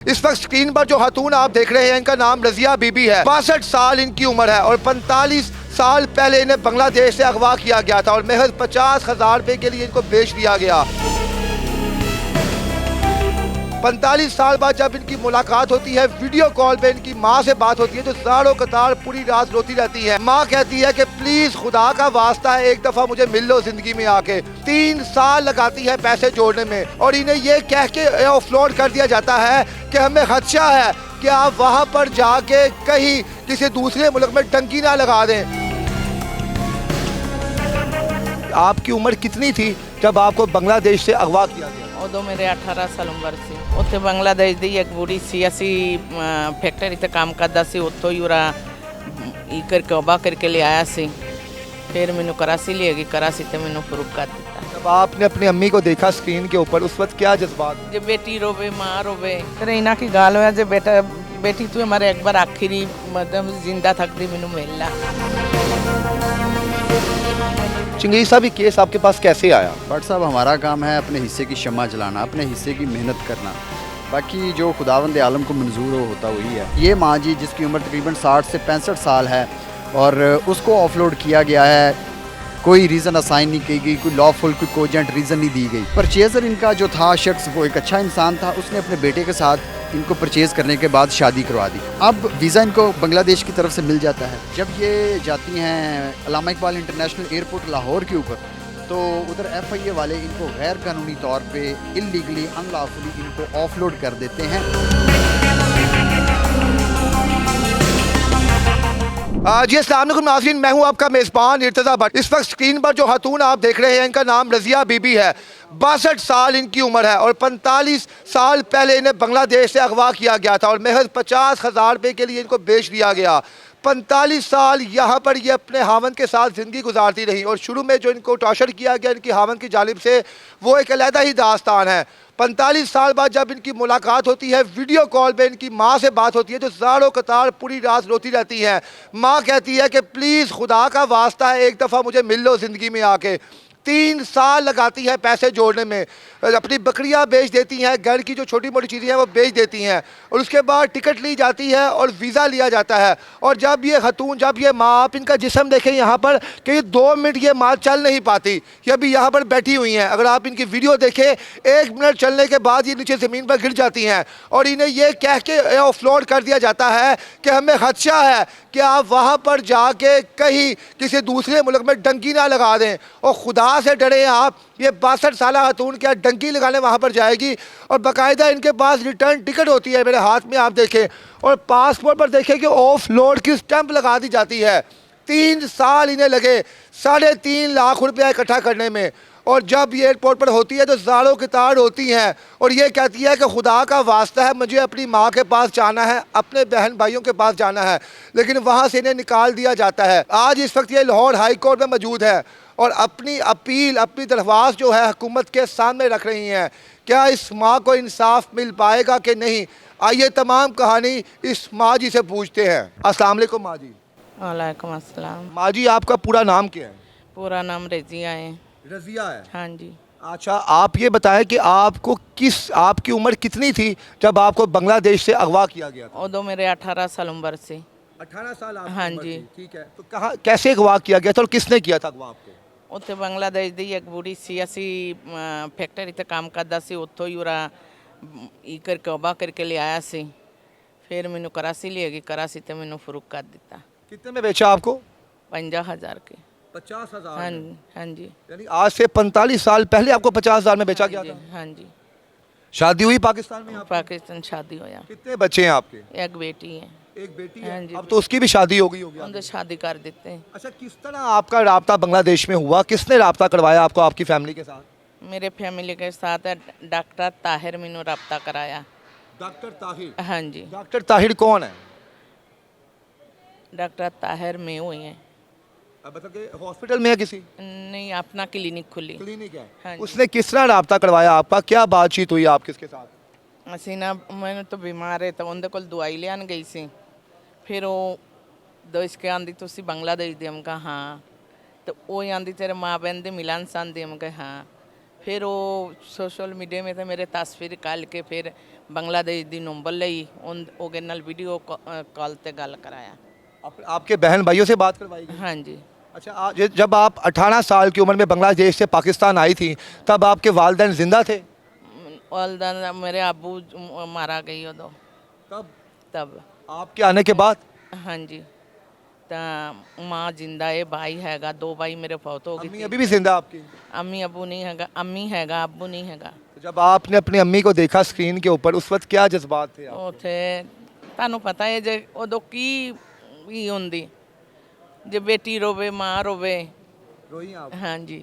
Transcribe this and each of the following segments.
इस वक्त स्क्रीन पर जो खातून आप देख रहे हैं इनका नाम रजिया बीबी है। 62 साल इनकी उम्र है और 45 साल पहले इन्हें बांग्लादेश से अगवा किया गया था और महज 50,000 रुपए के लिए इनको बेच दिया गया। 45 साल बाद जब इनकी मुलाकात होती है, वीडियो कॉल पे इनकी माँ से बात होती है तो जारों कतार पूरी रात रोती रहती है। माँ कहती है कि प्लीज खुदा का वास्ता है एक दफा मुझे मिल लो जिंदगी में आके। 3 साल लगाती है पैसे जोड़ने में और इन्हें ये कह के ऑफलोड कर दिया जाता है कि हमें खदशा है कि आप वहाँ पर जाके कहीं किसी दूसरे मुल्क में डंकी ना लगा दें। आपकी उम्र कितनी थी जब आपको बांग्लादेश से अगवा किया गया? उदो मेरे 18 साल उम्र सी। उत्थे बांग्लादेश दी एक बूढ़ी सी, असी फैक्ट्री ते काम करदा सी, उत्थों ही उरा ई करके अगवा करके ले आया सी। फिर मैनू कराची ले गई, कराची ते मैनू फरूक कर दिता। जब आपने अपनी अम्मी को देखा स्क्रीन के ऊपर उस वक्त क्या जज्बात? जे बेटी रोवे, माँ रोवे, फिर इना की गाल होया जे बेटा बेटी तू हमारे एक बार आखिरी मतलब जिंदा थकदी मैनू मिलना। चिंगरी साहब ये केस आपके पास कैसे आया? भट्ट साहब, हमारा काम है अपने हिस्से की शम्मा जलाना, अपने हिस्से की मेहनत करना, बाकी जो खुदावंद आलम को मंजूर हो होता वही है। ये माँ जी जिसकी उम्र तकरीबन 60 से 65 साल है और उसको ऑफलोड किया गया है, कोई रीज़न असाइन नहीं की गई, कोई लॉफुल कोई कोजेंट रीज़न नहीं दी गई। परचेज़र इनका जो था शख्स वो एक अच्छा इंसान था, उसने अपने बेटे के साथ इनको परचेज़ करने के बाद शादी करवा दी। अब वीज़ा इनको बांग्लादेश की तरफ से मिल जाता है। जब ये जाती हैं अल्लामा इकबाल इंटरनेशनल एयरपोर्ट लाहौर के ऊपर, तो उधर FIA वाले इनको गैर कानूनी तौर पे इलीगली अनलॉफुली इनको ऑफलोड कर देते हैं। जी अस्सलाम वालेकुम नाज़रीन, मैं हूं आपका मेज़बान इर्तज़ा भट्ट। इस वक्त स्क्रीन पर जो खातून आप देख रहे हैं इनका नाम रजिया बीबी है। 62 साल इनकी उम्र है और 45 साल पहले इन्हें बांग्लादेश से अगवा किया गया था और महज 50,000 रुपए के लिए इनको बेच दिया गया। 45 साल यहाँ पर ये अपने हावन के साथ ज़िंदगी गुजारती रही और शुरू में जो इनको टॉर्चर किया गया इनकी हावन की जानिब से वो एक अलहदा ही दास्तान है। 45 साल बाद जब इनकी मुलाकात होती है, वीडियो कॉल पे इनकी माँ से बात होती है तो जारों कतार पूरी रात रोती रहती है। माँ कहती है कि प्लीज़ खुदा का वास्ता है एक दफ़ा मुझे मिल लो ज़िंदगी में आके। 3 साल लगाती है पैसे जोड़ने में, अपनी बकरियां बेच देती हैं, घर की जो छोटी मोटी चीज़ें हैं वो बेच देती हैं और उसके बाद टिकट ली जाती है और वीज़ा लिया जाता है। और जब ये खतून, जब ये माँ, आप इनका जिस्म देखें यहाँ पर कि 2 मिनट ये माँ चल नहीं पाती, ये अभी यहाँ पर बैठी हुई हैं। अगर आप इनकी वीडियो देखें 1 मिनट चलने के बाद ये नीचे ज़मीन पर गिर जाती हैं और इन्हें ये कह के ऑफलोड कर दिया जाता है कि हमें खदशा है कि आप वहाँ पर जाके कहीं किसी दूसरे मुल्क में डंकी ना लगा दें और खुदा से डरे आप। ये 62 साल खातून क्या डंकी लगाने वहाँ पर जाएगी और बाकायदा इनके पास रिटर्न टिकट होती है, मेरे हाथ में आप देखें, और पासपोर्ट पर देखें कि ऑफ लोड की स्टैंप लगा दी जाती है। 3 साल इन्हें लगे 3.5 लाख रुपया इकट्ठा करने में और जब ये एयरपोर्ट पर होती है तो जारों की तार होती हैं और ये कहती है कि खुदा का वास्ता है मुझे अपनी माँ के पास जाना है, अपने बहन भाइयों के पास जाना है, लेकिन वहाँ से इन्हें निकाल दिया जाता है। आज इस वक्त ये लाहौर हाई कोर्ट में मौजूद है और अपनी अपील, अपनी दरख्वास्त जो है हुकूमत के सामने रख रही हैं। क्या इस माँ को इंसाफ मिल पाएगा कि नहीं? आइए तमाम कहानी इस माँ जी से पूछते हैं। अस्सलाम वालेकुम माँ जी। वालेकुम अस्सलाम। माँ जी आपका पूरा नाम क्या है? पूरा नाम रजिया है। रजिया है। हाँ जी। अच्छा, आप ये बताएं कि आपको आपकी उम्र कितनी थी जब आपको बांग्लादेश से अगवा किया गया था? उदो मेरे 18 साल उम्र सी। 18 साल आपकी हाँ उम्र जी। थी, ठीक है। तो कहाँ कैसे अगवा किया गया था और किसने किया था अगवा आपको? उत्थे बांग्लादेश दी एक बूढ़ी सी, असी फैक्ट्री ते काम करदा सी, उत्थों ही उरा ई करके अगवा करके ले आया सी। फिर मैनू कराची ले गई, कराची ते मैनू फरूक कर दिता। कितने में बेचा आपको? 50,000 के। 50,000। हाँ जी, हाँ जी। यानी आज से 45 साल पहले आपको 50,000 में बेचा गया हाँ था? जी, हाँ जी। शादी हुई पाकिस्तान में आपकी? पाकिस्तान शादी होया। कितने बच्चे हैं आपके? एक बेटी है। एक बेटी हाँ है। जी। अब तो उसकी भी शादी हो गई होगी उनसे आपकी। शादी कर देते हैं। अच्छा, किस तरह आपका राब्ता बांग्लादेश में हुआ? किसने राब्ता करवाया आपको आपकी फैमिली के साथ? मेरे फैमिली के साथ डॉक्टर ताहिर मैनू रब्ता कराया। डॉक्टर ताहिर। हाँ जी। डॉक्टर ताहिर कौन है? डॉक्टर ताहिर में हुई हैं। अब बता के हॉस्पिटल में है किसी? नहीं, अपना क्लिनिक खुली। क्लिनिक है। हाँ जी। उसने किस तरह राब्ता करवाया आपका? क्या बातचीत हुई आप किसके साथ? ਅਸੀਂ ਨਾ ਮੈਨੂੰ ਤਾਂ ਬਿਮਾਰ ਹੈ ਤਾਂ ਉਹਦੇ ਕੋਲ ਦਵਾਈ ਲੈਣ ਗਈ ਸੀ। ਫਿਰ ਉਹ ਦੋਸ਼ ਕੇ ਆਂਦੀ ਤੁਸੀਂ ਬੰਗਲਾਦੇਸ਼ ਦੇ? ਮੈਂ ਕਿਹਾ ਹਾਂ। ਤੇ ਉਹ ਆਂਦੀ ਤੇਰੇ ਮਾਂ ਬਹਿਨ ਦੇ ਮਿਲਣ ਸੰਦੇ? ਮੈਂ ਕਿਹਾ ਹਾਂ। ਫਿਰ ਉਹ ਸੋਸ਼ਲ ਮੀਡੀਆ 'ਤੇ ਮੇਰੇ ਤਸਵੀਰ ਕੱਲ ਕੇ ਫਿਰ ਬੰਗਲਾदेश ਦੀ ਨੰਬਰ ਲਈ ਉਹਦੇ ਨਾਲ ਵੀਡੀਓ ਕਾਲ ਤੇ ਗੱਲ ਕਰਾਇਆ। आपके बहन भाइयों से बात करवाई गई? ਹਾਂਜੀ। अच्छा जब आप 18 साल की उम्र में बांग्लादेश से पाकिस्तान आई थी तब आपके वालिदैन जिंदा थे? वालदा मेरे अबू मारा गई उदो तब तब। आपके आने के बाद? ਹਾਂਜੀ ਤਾਂ ਮਾਂ ਜਿੰਦਾ ਹੈ, ਭਾਈ ਹੈਗਾ, 2 ਭਾਈ ਮੇਰੇ ਫੌਤ ਹੋ अम्मी ਗਏ। अभी भी जिंदा आपकी? अम्मी अबू नहीं हैगा, अम्मी हैगा, अबू नहीं हैगा। तो जब आपने अपनी अम्मी को देखा स्क्रीन के ऊपर उस वक्त क्या जज्बात थे आप? ਉੱਥੇ ਤੁਹਾਨੂੰ ਪਤਾ ਹੈ ਜੇ ਉਦੋਂ ਕੀ ਹੁੰਦੀ ਜੇ ਬੇਟੀ ਰੋਵੇ ਮਾਂ ਰੋਵੇ। रोई आप? ਹਾਂਜੀ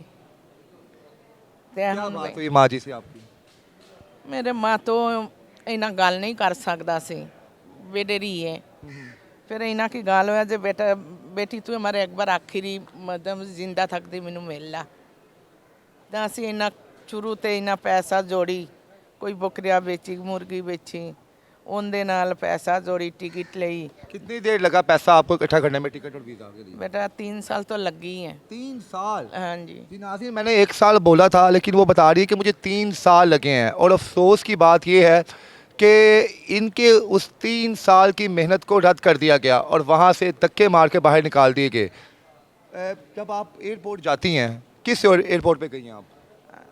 ਤੇ क्या ਹੁਣ बात हुई माँ जी से आपकी? ਮੇਰੇ ਮਾਂ ਤੋਂ ਇਹਨਾਂ ਗੱਲ ਨਹੀਂ ਕਰ ਸਕਦਾ ਸੀ, बेडरी है। फिर इन्हों की गाल होया जे बेटा बेटी तू हमारे एक बार आखिरी मतलब जिंदा थकती मैनू मिल ला। तो असी इन्ना शुरू तो इन्ना पैसा जोड़ी, कोई बकरिया बेची, मुर्गी बेची, उनके नाल पैसा जोड़ी, टिकट ली। कितनी देर लगा पैसा आपको इकट्ठा करने में, टिकट और वीज़ा के लिए? बेटा 3 साल तो लगी है। 3 साल? हाँ जी। जी नाज़रीन, मैंने 1 साल बोला था लेकिन वो बता रही है कि मुझे 3 साल लगे हैं। और अफसोस की बात ये है कि इनके उस 3 साल की मेहनत को रद्द कर दिया गया और वहाँ से धक्के मार के बाहर निकाल दिए गए। जब आप एयरपोर्ट जाती हैं, किस एयरपोर्ट पे गई हैं आप?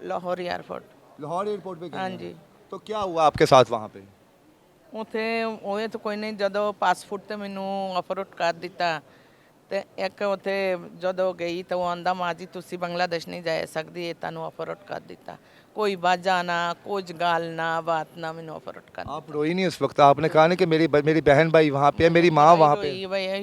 लाहौर एयरपोर्ट। लाहौर एयरपोर्ट पे गई हाँ हैं? जी। तो क्या हुआ आपके साथ वहाँ पे? ਉੱਥੇ ਹੋਏ ਤਾਂ ਕੋਈ ਨਹੀਂ, ਜਦੋਂ ਪਾਸਪੋਰਟ ਤੇ ਮੈਨੂੰ ਅਪਲੋਡ ਕਰ ਦਿੱਤਾ ਤੇ ਇੱਕ ਉੱਥੇ ਜਦੋਂ ਗਈ ਤਾਂ ਉਹ ਆਂਦਾ ਮਾਂ ਜੀ ਤੁਸੀਂ ਬੰਗਲਾदेश ਨਹੀਂ ਜਾ ਸਕਦੀ, ਇਹ ਤੁਹਾਨੂੰ ਅਪਲੋਡ ਕਰ ਦਿੱਤਾ। कोई बाजा ना, कुछ गाल ना, बात ना, मैंने अफरोट कर। आप रोई नहीं उस वक्त? आपने कहा ना कि मेरी बहन भाई वहाँ पे है, मेरी माँ वहाँ पे है। भाई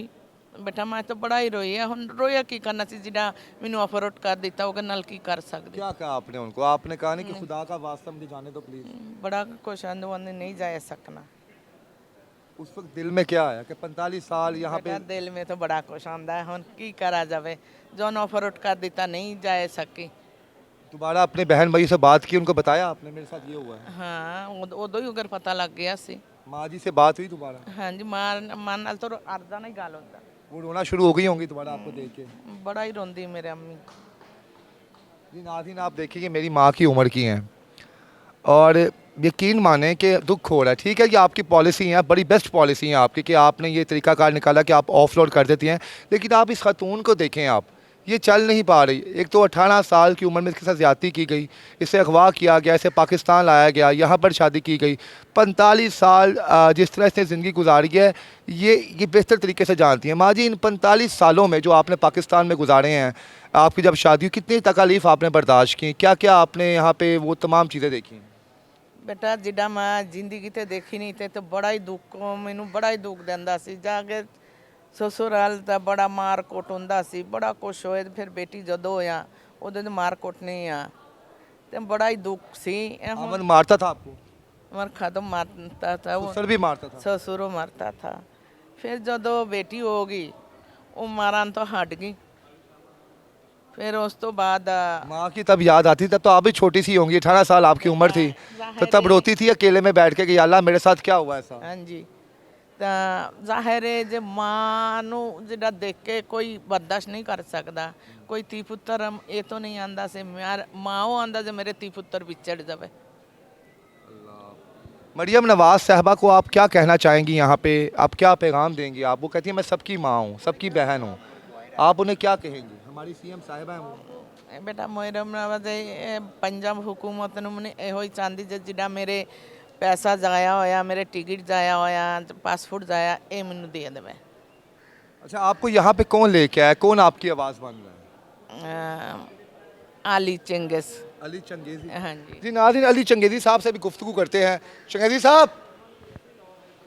बेटा मैं तो बड़ा ही रोई है, हुन रोया की करना सी जिड़ा मैनू अफरोट कर दिता ओके नाल की कर सकदे। क्या कहा आपने उनको? आपने कहा नहीं कि खुदा का वास्ता मुझे जाने दो प्लीज? बड़ा कुछ आंदो नहीं जा सकना। उस वक्त दिल में क्या आया कि 45 साल यहाँ पे? बेटा दिल में तो बड़ा कुछ आंदा है, हुन की करा जावे, जो अफरोट कर दिता नहीं जा सकी। दोबारा अपने बहन भाई से बात की, उनको बताया आपने मेरे साथ ये हुआ है? हाँ उदो ही अगर पता लग गया सी। माँ जी से बात हुई दोबारा? हाँ जी, मां नाल तो अर्दा नहीं गाल होता। वो रोना शुरू हो गई होंगी दोबारा आपको देख के? बड़ा ही रोंदी मेरे अम्मी। जी नाज़रीन, आप देखिए मेरी माँ की उम्र की हैं और यकीन माने कि दुख हो रहा है। ठीक है, ये आपकी पॉलिसी है, बड़ी बेस्ट पॉलिसी है आपकी कि आपने ये तरीकाकार निकाला कि आप ऑफलोड कर देती हैं, लेकिन आप इस खातून को देखें, आप ये चल नहीं पा रही। एक तो 18 साल की उम्र में इसके साथ ज़्यादती की गई, इसे अगवा किया गया, इसे पाकिस्तान लाया गया, यहाँ पर शादी की गई। 45 साल जिस तरह इसने ज़िंदगी गुजारी है ये बेहतर तरीके से जानती हैं। माँ जी, इन 45 सालों में जो आपने पाकिस्तान में गुजारे हैं, आपकी जब शादी हुई कितनी तकालीफ आपने बर्दाश्त की, क्या क्या आपने यहाँ पर वो तमाम चीज़ें देखी? बेटा जिदा मैं जिंदगी ते देखी नहीं थे तो बड़ा ही दुख, मैनू बड़ा ही दुख देंदा सी। जाके ससुराल तो बड़ा मार कुट हुंदा सी, बड़ा कुछ होए। फिर बेटी जदों होया उदों तो मार कुट नहीं आ, तो बड़ा ही दुख सी। अमन मारता था आपको? मरखा तो मारता था, ससुर भी मारता था? ससुरो मारता था। फिर जदों बेटी होगी वो मारन तो हट गई। फिर उस तो बाद माँ की तब याद आती, तब तो आप भी छोटी सी होंगी, 18 साल आपकी उम्र थी, तो तब रोती थी अकेले में बैठ के कि या अल्लाह मेरे साथ क्या हुआ ऐसा? हाँ जी। तो जाहिर है जे माँ नू जिहड़ा देख के कोई बर्दाश्त नहीं कर सकता। कोई धी पुत्र ये तो नहीं आंदा से माँ वो आंदा जे मेरे धी पुत्र विछड़ जावे। मरियम नवाज साहबा को आप क्या कहना चाहेंगी यहाँ पे? आप क्या पैगाम देंगी? आप वो कहती हैं मैं सबकी माँ हूँ, सबकी बहन हूँ, आप उन्हें क्या कहेंगी? हमारी सीएम साहिबा हैं वो। बेटा मरियम नवाज पंजाब हुकूमत नूं मैंने इहो ही चाहती जे जिहड़ा मेरे पैसा जाया होया, मेरे टिकट जाया होया, पासपोर्ट जाया, ये मैनू दे देवे। अच्छा, आपको यहाँ पे कौन लेके आया, कौन आपकी आवाज़ बन रहा है? अली चंगेज़। अली चंगेज़ी? हाँ जी। जी नाज़रीन, अली चंगेज़ी साहब से भी गुफ्तगू करते हैं। चंगेज़ी साहब,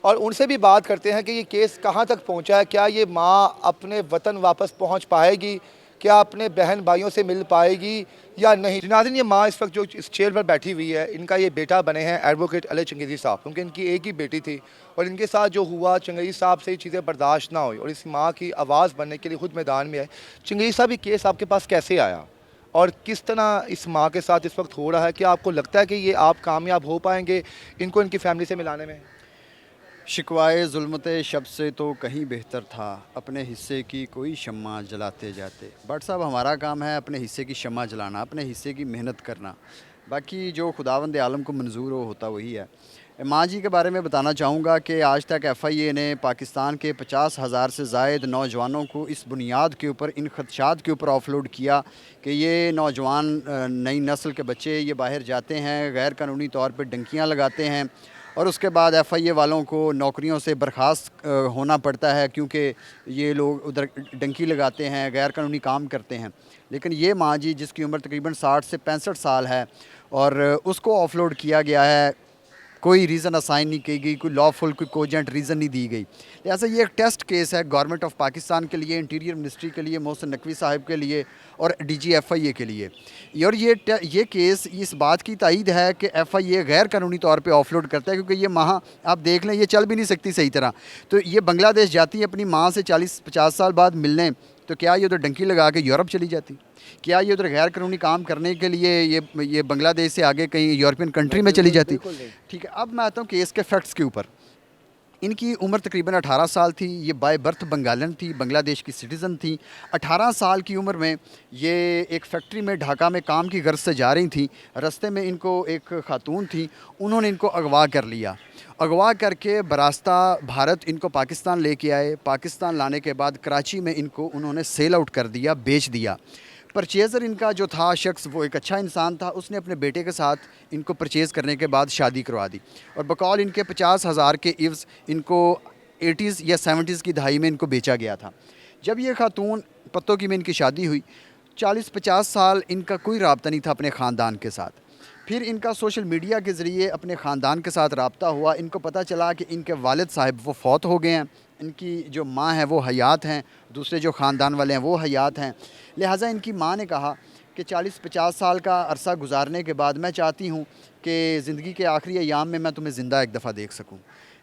और उनसे भी बात करते हैं कि ये केस कहाँ तक पहुँचा है, क्या ये माँ अपने वतन वापस पहुँच पाएगी, क्या अपने बहन भाइयों से मिल पाएगी या नहीं? नाज़रीन, ये माँ इस वक्त जो इस चेयर पर बैठी हुई है, इनका ये बेटा बने हैं एडवोकेट अली चंगेज़ी साहब, क्योंकि इनकी एक ही बेटी थी और इनके साथ जो हुआ, चंगेज़ी साहब से ये चीज़ें बर्दाश्त ना हुई और इस माँ की आवाज़ बनने के लिए खुद मैदान में आए। चंगेज़ी साहब, ये केस आपके पास कैसे आया और किस तरह इस माँ के साथ इस वक्त हो रहा है? क्या आपको लगता है कि ये आप कामयाब हो पाएंगे इनको इनकी फैमिली से मिलाने में? शिकवाए ज़ुल्मते शब से तो कहीं बेहतर था, अपने हिस्से की कोई शम्मा जलाते जाते। बट साहब हमारा काम है अपने हिस्से की शम्मा जलाना, अपने हिस्से की मेहनत करना। बाकी जो खुदावंद आलम को मंजूर हो होता वही है। माँ जी के बारे में बताना चाहूँगा कि आज तक FIA ने पाकिस्तान के 50,000 से ज़ायद नौजवानों को इस बुनियाद के ऊपर, इन खदशात के ऊपर ऑफलोड किया कि ये नौजवान नई नस्ल के बच्चे ये बाहर जाते हैं, गैर कानूनी तौर पर डंकियाँ लगाते हैं और उसके बाद FIA वालों को नौकरियों से बर्खास्त होना पड़ता है क्योंकि ये लोग उधर डंकी लगाते हैं, गैर कानूनी काम करते हैं। लेकिन ये माँ जी जिसकी उम्र तकरीबन 60 से 65 साल है और उसको ऑफलोड किया गया है, कोई रीज़न असाइन नहीं की गई, कोई लॉफुल कोई कोजेंट रीज़न नहीं दी गई। लिहाजा ये एक टेस्ट केस है गवर्नमेंट ऑफ पाकिस्तान के लिए, इंटीरियर मिनिस्ट्री के लिए, मोहसिन नकवी साहब के लिए और DG FIA के लिए। और ये केस इस बात की तायद है कि FIA गैर कानूनी तौर पे ऑफलोड करता है क्योंकि ये माँ आप देख लें ये चल भी नहीं सकती सही तरह। तो ये बांग्लादेश जाती है अपनी माँ से 40-50 साल बाद मिलने, तो क्या ये उधर डंकी लगा के यूरोप चली जाती? क्या ये उधर गैर कानूनी काम करने के लिए ये बांग्लादेश से आगे कहीं यूरोपियन कंट्री में चली जाती? ठीक है, अब मैं आता हूँ केस के फैक्ट्स के ऊपर। इनकी उम्र तकरीबन 18 साल थी, ये बाय बर्थ बंगालन थी, बांग्लादेश की सिटीज़न थी। 18 साल की उम्र में ये एक फैक्ट्री में ढाका में काम की गर्ज से जा रही थी। रास्ते में इनको एक खातून थी, उन्होंने इनको अगवा कर लिया। अगवा करके बरास्ता भारत इनको पाकिस्तान लेके आए। पाकिस्तान लाने के बाद कराची में इनको उन्होंने सेल आउट कर दिया, बेच दिया। परचेज़र इनका जो था शख्स वो एक अच्छा इंसान था, उसने अपने बेटे के साथ इनको परचेज़ करने के बाद शादी करवा दी और बकौल इनके 50,000 के इव्ज़ इनको 80s या 70s की दहाई में इनको बेचा गया था। जब ये खातून पत्तों की में इनकी शादी हुई, 40-50 साल इनका कोई रब्ता नहीं था अपने ख़ानदान के साथ। फिर इनका सोशल मीडिया के ज़रिए अपने ख़ानदान के साथ रब्ता हुआ। इनको पता चला कि इनके वालिद साहब वो फ़ौत हो गए हैं, इनकी जो माँ है वो हयात हैं, दूसरे जो ख़ानदान वाले हैं वो हयात हैं। लिहाजा इनकी माँ ने कहा कि 40-50 साल का अरसा गुजारने के बाद मैं चाहती हूँ कि ज़िंदगी के आखिरी अयाम में मैं तुम्हें ज़िंदा एक दफ़ा देख सकूँ,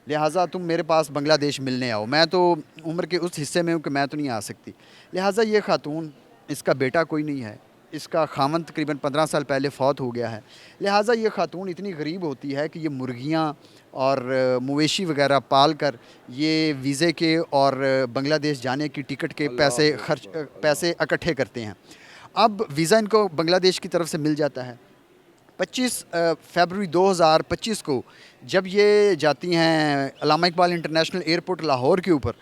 लिहाजा तुम मेरे पास बांग्लादेश मिलने आओ। मैं तो उम्र के उस हिस्से में हूँ कि मैं तो नहीं आ सकती। लिहाजा ये खातून, इसका बेटा कोई नहीं है, इसका खामन तकरीबन 15 साल पहले फ़ौत हो गया है। लिहाजा ये खातून इतनी गरीब होती है कि ये मुर्गियाँ और मवेशी वगैरह पाल कर ये वीज़े के और बांग्लादेश जाने की टिकट के पैसे इकट्ठे करते हैं। अब वीज़ा इनको बांग्लादेश की तरफ से मिल जाता है। 25 फरवरी 2025 को जब ये जाती हैं अल्लामा इकबाल इंटरनेशनल एयरपोर्ट लाहौर के ऊपर,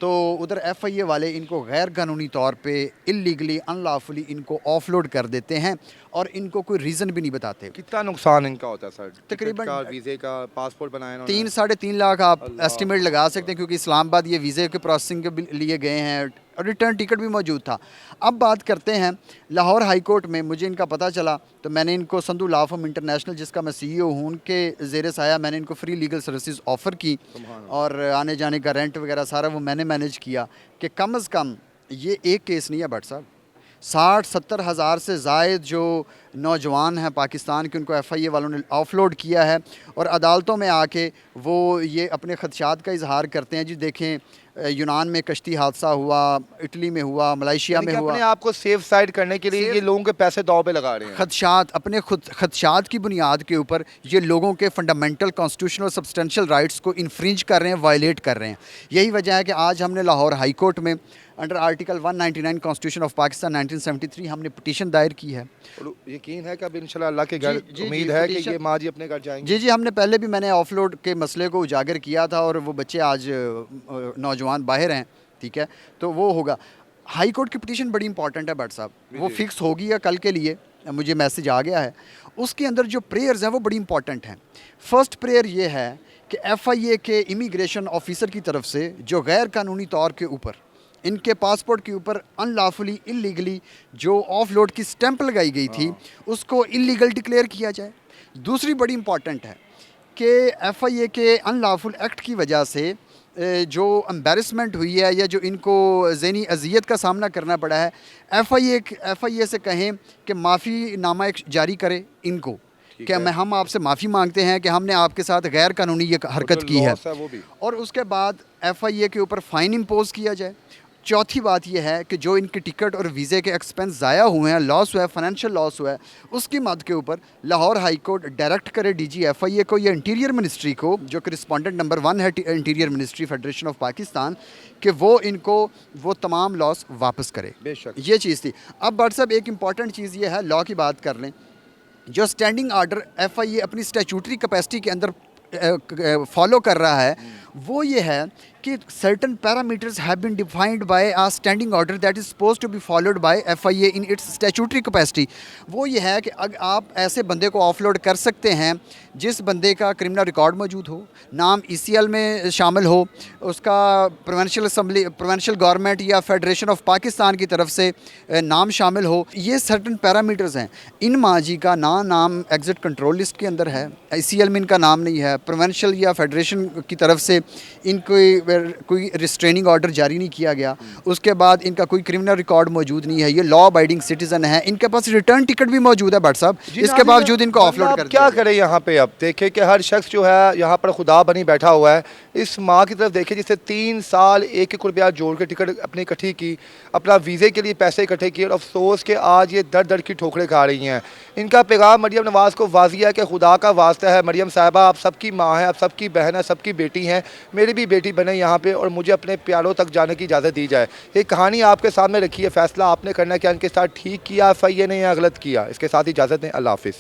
तो उधर FIA वाले इनको गैर कानूनी तौर पे इल्लीगली अनलॉफुली इनको ऑफलोड कर देते हैं और इनको कोई रीज़न भी नहीं बताते। कितना नुकसान इनका होता है सर? तकरीबन टिकट का, वीज़े का, पासपोर्ट बनाया 3-3.5 लाख आप एस्टिमेट लगा सकते हैं क्योंकि इस्लामाबाद ये वीज़े के प्रोसेसिंग के लिए गए हैं और रिटर्न टिकट भी मौजूद था। अब बात करते हैं लाहौर हाई कोर्ट में। मुझे इनका पता चला तो मैंने इनको संधू लॉ फर्म इंटरनेशनल जिसका मैं CEO हूँ, उनके ज़ेरे साया मैंने इनको फ्री लीगल सर्विसेज ऑफ़र की और आने जाने का रेंट वगैरह सारा वो मैंने मैनेज किया कि कम अज़ कम ये एक केस नहीं है भट्ट साहब, 60-70 हज़ार से ज़ायद जो नौजवान हैं पाकिस्तान के उनको FIA वालों ने ऑफलोड किया है और अदालतों में आके वो ये अपने खदशात का इजहार करते हैं। जी देखें, यूनान में कश्ती हादसा हुआ, इटली में हुआ, मलेशिया में हुआ। अपने आप को सेफ साइड करने के लिए ये लोगों के पैसे दाव पे लगा रहे हैं। खदशात, अपने खदशात की बुनियाद के ऊपर ये लोगों के फंडामेंटल कॉन्स्टिट्यूशनल सब्सटेंशियल राइट्स को इन्फ्रिंज कर रहे हैं, वायलेट कर रहे हैं। यही वजह है कि आज हमने लाहौर हाई कोर्ट में under article 199 constitution of Pakistan 1973 हमने पिटीशन दायर की है। और यकीन है कि अब इंशाल्लाह अल्लाह के घर जी, उम्मीद है कि ये माँ जी अपने घर जाएंगे। जी, हमने पहले भी मैंने ऑफलोड के मसले को उजागर किया था और वो बच्चे आज नौजवान बाहर हैं, ठीक है, तो वो होगा। हाई कोर्ट की पिटीशन बड़ी इंपॉर्टेंट है भट्ट साहब, वो फिक्स होगी या कल के लिए मुझे मैसेज आ गया है। उसके अंदर जो प्रेयर्स हैं वो बड़ी इंपॉर्टेंट हैं। फर्स्ट प्रेयर ये है कि FIA के इमिग्रेशन ऑफिसर की तरफ से जो गैर कानूनी तौर के ऊपर इनके पासपोर्ट के ऊपर अनलॉफुली इल्लीगली जो ऑफलोड की स्टैंप लगाई गई थी उसको इल्लीगल डिक्लेयर किया जाए। दूसरी बड़ी इंपॉर्टेंट है कि FIA के अनलॉफुल एक्ट की वजह से जो एम्बेरसमेंट हुई है या जो इनको ज़हनी अजियत का सामना करना पड़ा है, FIA से कहें कि माफ़ी नामा एक जारी करे इनको कि हम आपसे माफ़ी मांगते हैं कि हमने आपके साथ गैर कानूनी ये हरकत की है। और उसके बाद FIA के ऊपर फ़ाइन इम्पोज़ किया जाए। चौथी बात यह है कि जो इनके टिकट और वीज़े के एक्सपेंस ज़ाया हुए हैं, लॉस हुआ है, फाइनेंशियल लॉस हुआ है, उसकी मद के ऊपर लाहौर हाई कोर्ट डायरेक्ट करे DGFIA को या इंटीरियर मिनिस्ट्री को, जो कि रिस्पोंडेंट नंबर 1 है interior ministry federation of Pakistan, कि वो इनको वो तमाम लॉस वापस करे। बेशक। ये चीज़ थी। अब बट साहब एक इंपॉर्टेंट चीज़ ये है, लॉ की बात कर लें, जो स्टैंडिंग आर्डर FIA अपनी स्टैचूटरी कैपेसिटी के अंदर फॉलो कर रहा है, वो ये है कि certain parameters have been defined by a standing order that is suppose to be followed by FIA in its statutory capacity. वो ये है कि अगर आप ऐसे बंदे को ऑफलोड कर सकते हैं जिस बंदे का क्रिमिनल रिकॉर्ड मौजूद हो, नाम ECL में शामिल हो, उसका प्रोविंशियल गवर्नमेंट या फेडरेशन ऑफ पाकिस्तान की तरफ से नाम शामिल हो। ये सर्टन पैरामीटर्स हैं। इन माजी का नाम एग्जिट कंट्रोल लिस्ट के अंदर है, ECL में इनका नाम नहीं है, प्रोविंशियल या फेडरेशन की तरफ से इनको कोई रिस्ट्रेनिंग ऑर्डर जारी नहीं किया गया, उसके बाद इनका कोई क्रिमिनल रिकॉर्ड मौजूद नहीं है, ये लॉ अबाइडिंग सिटीजन है, इनके पास रिटर्न टिकट भी मौजूद है। भट्ट साहब, इसके बावजूद इनको ऑफलोड कर क्या करें यहाँ पे? अब देखें कि हर शख्स जो है यहाँ पर खुदा बनी बैठा हुआ है। इस माँ की तरफ देखिए जिससे 3 साल 1-1 रुपया जोड़ के टिकट अपनी इकट्ठी की, अपना वीज़े के लिए पैसे इकट्ठे किए, और अफसोस के आज ये दर दर की ठोकरें खा रही हैं। इनका पैगाम मरियम नवाज़ को वाज़िह है कि खुदा का वास्ता है मरियम साहिबा, आप सबकी माँ हैं, आप सबकी बहन है, सबकी बेटी हैं, मेरी भी बेटी बने यहाँ पे, और मुझे अपने प्यारों तक जाने की इजाज़त दी जाए। ये कहानी आपके सामने रखी है, फैसला आपने करना है कि इनके साथ ठीक किया FIA ने या गलत किया। इसके साथ ही इजाज़त दें, अल्लाह हाफिज़।